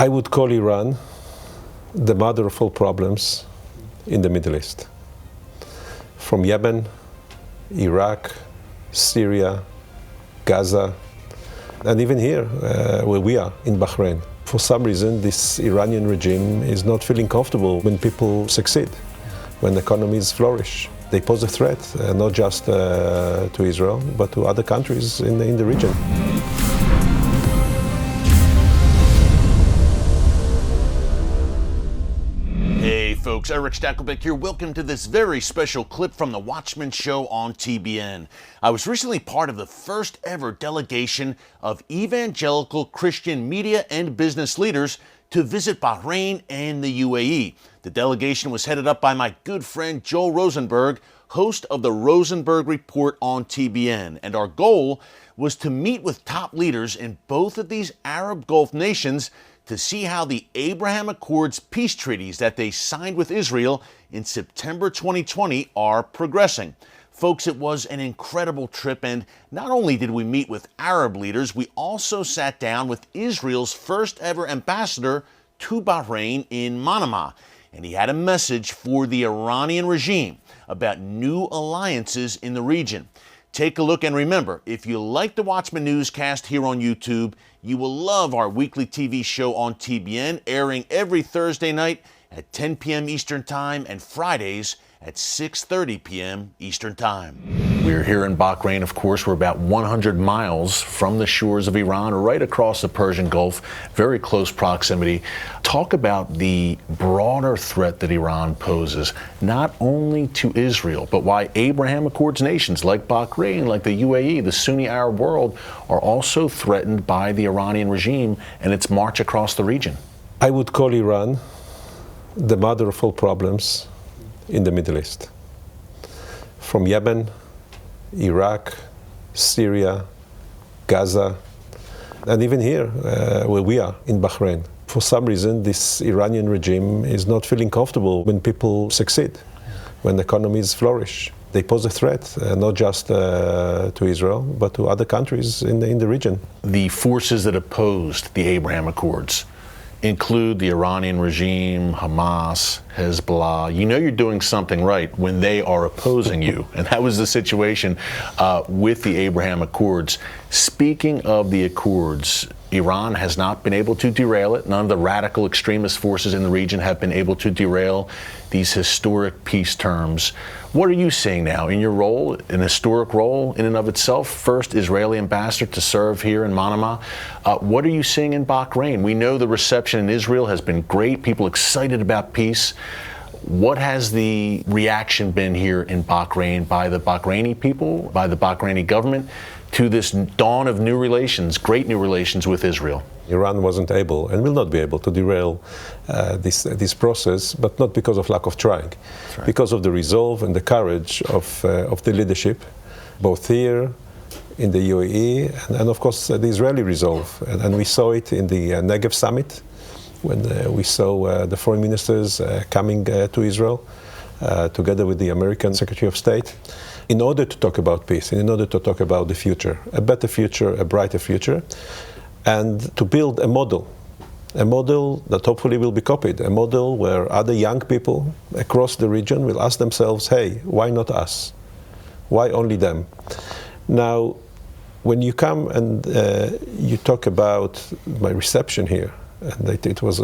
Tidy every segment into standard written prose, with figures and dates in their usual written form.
I would call Iran the mother of all problems in the Middle East. From Yemen, Iraq, Syria, Gaza, and even here, where we are, in Bahrain. For some reason, this Iranian regime is not feeling comfortable when people succeed, when economies flourish. They pose a threat, not just to Israel, but to other countries in the region. Hey folks, Erick Stakelbeck here. Welcome to this very special clip from the Watchman show on TBN. I was recently part of the first ever delegation of evangelical Christian media and business leaders to visit Bahrain and the UAE. The delegation was headed up by my good friend Joel Rosenberg, host of the Rosenberg Report on TBN. And our goal was to meet with top leaders in both of these Arab Gulf nations to see how the Abraham Accords peace treaties that they signed with Israel in September 2020 are progressing. Folks, it was an incredible trip, and not only did we meet with Arab leaders, we also sat down with Israel's first ever ambassador to Bahrain in Manama, and he had a message for the Iranian regime about new alliances in the region. Take a look, and remember, if you like the Watchman newscast here on YouTube, you will love our weekly TV show on TBN, airing every Thursday night at 10 p.m. Eastern Time and Fridays at 6:30 p.m. Eastern Time. We're here in Bahrain, of course. We're about 100 miles from the shores of Iran, right across the Persian Gulf, very close proximity. Talk about the broader threat that Iran poses, not only to Israel, but why Abraham Accords nations like Bahrain, like the UAE, the Sunni Arab world, are also threatened by the Iranian regime and its march across the region. I would call Iran the mother of all problems in the Middle East. From Yemen, Iraq, Syria, Gaza, and even here, where we are, in Bahrain. For some reason, this Iranian regime is not feeling comfortable when people succeed, when economies flourish. They pose a threat, not just to Israel, but to other countries in the region. The forces that opposed the Abraham Accords include the Iranian regime, Hamas, Hezbollah. You know you're doing something right when they are opposing you. And that was the situation with the Abraham Accords. Speaking of the Accords, Iran has not been able to derail it. None of the radical extremist forces in the region have been able to derail these historic peace terms. What are you seeing now in your role, an historic role in and of itself, first Israeli ambassador to serve here in Manama? What are you seeing in Bahrain? We know the reception in Israel has been great, people excited about peace. What has the reaction been here in Bahrain by the Bahraini people, by the Bahraini government, to this dawn of new relations, great new relations with Israel? Iran wasn't able and will not be able to derail this process, but not because of lack of trying, right. Because of the resolve and the courage of the leadership, both here in the UAE and of course the Israeli resolve. And we saw it in the Negev summit when we saw the foreign ministers coming to Israel together with the American Secretary of State, in order to talk about peace, and in order to talk about the future, a better future, a brighter future, and to build a model that hopefully will be copied, a model where other young people across the region will ask themselves, hey, why not us? Why only them? Now, when you come and you talk about my reception here, and it was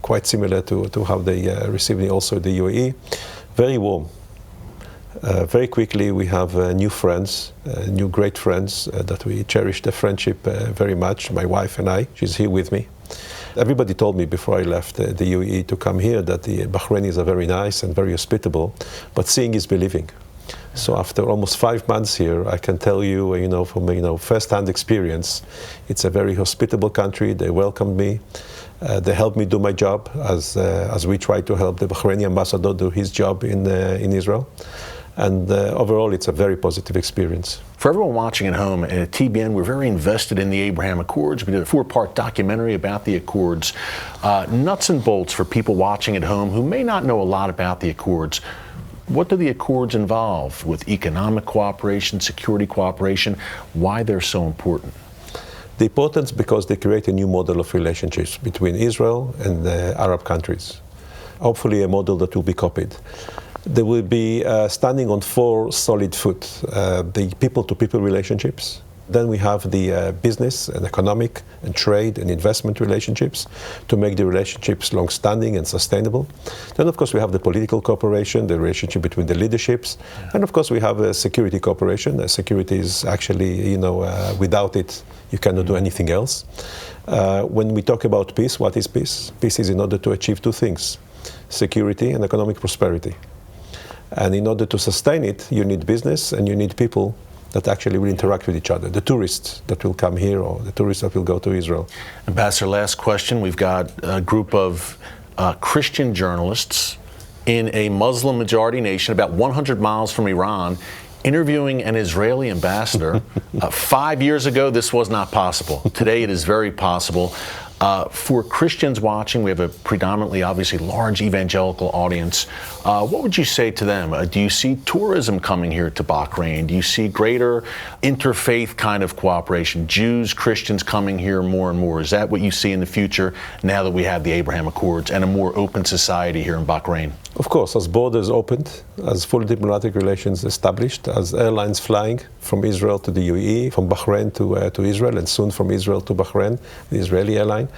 quite similar to how they received me also in the UAE, very warm. Very quickly we have new friends, new great friends that we cherish the friendship very much, my wife and I. She's here with me. Everybody told me before I left the UAE to come here that the Bahrainis are very nice and very hospitable, but seeing is believing. So after almost 5 months here, I can tell you, from first-hand experience, it's a very hospitable country. They welcomed me. They helped me do my job as we try to help the Bahraini ambassador do his job in Israel. And overall, it's a very positive experience. For everyone watching at home, at TBN, we're very invested in the Abraham Accords. We did a 4-part documentary about the Accords. Nuts and bolts for people watching at home who may not know a lot about the Accords. What do the Accords involve with economic cooperation, security cooperation, why they're so important? The importance because they create a new model of relationships between Israel and the Arab countries. Hopefully a model that will be copied. They will be standing on four solid foot. The people-to-people relationships. Then we have the business and economic and trade and investment relationships to make the relationships long-standing and sustainable. Then, of course, we have the political cooperation, the relationship between the leaderships. And, of course, we have a security cooperation. Security is actually, without it, you cannot do anything else. When we talk about peace, what is peace? Peace is in order to achieve two things: security and economic prosperity. And in order to sustain it, you need business and you need people that actually will interact with each other, the tourists that will come here or the tourists that will go to Israel. Ambassador, last question. We've got a group of Christian journalists in a Muslim-majority nation about 100 miles from Iran interviewing an Israeli ambassador. 5 years ago, this was not possible. Today, it is very possible. For Christians watching, we have a predominantly, obviously, large evangelical audience. What would you say to them? Do you see tourism coming here to Bahrain? Do you see greater interfaith kind of cooperation? Jews, Christians coming here more and more? Is that what you see in the future now that we have the Abraham Accords and a more open society here in Bahrain? Of course, as borders opened, as full diplomatic relations established, as airlines flying from Israel to the UAE, from Bahrain to Israel, and soon from Israel to Bahrain, the Israeli airline,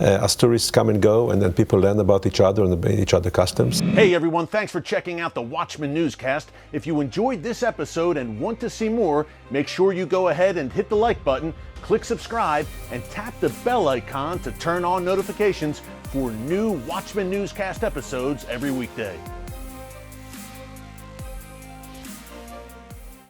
as tourists come and go, and then people learn about each other and each other customs. Hey everyone, thanks for checking out the Watchman newscast. If you enjoyed this episode and want to see more, make sure you go ahead and hit the like button, click subscribe, and tap the bell icon to turn on notifications for new Watchman newscast episodes every weekday.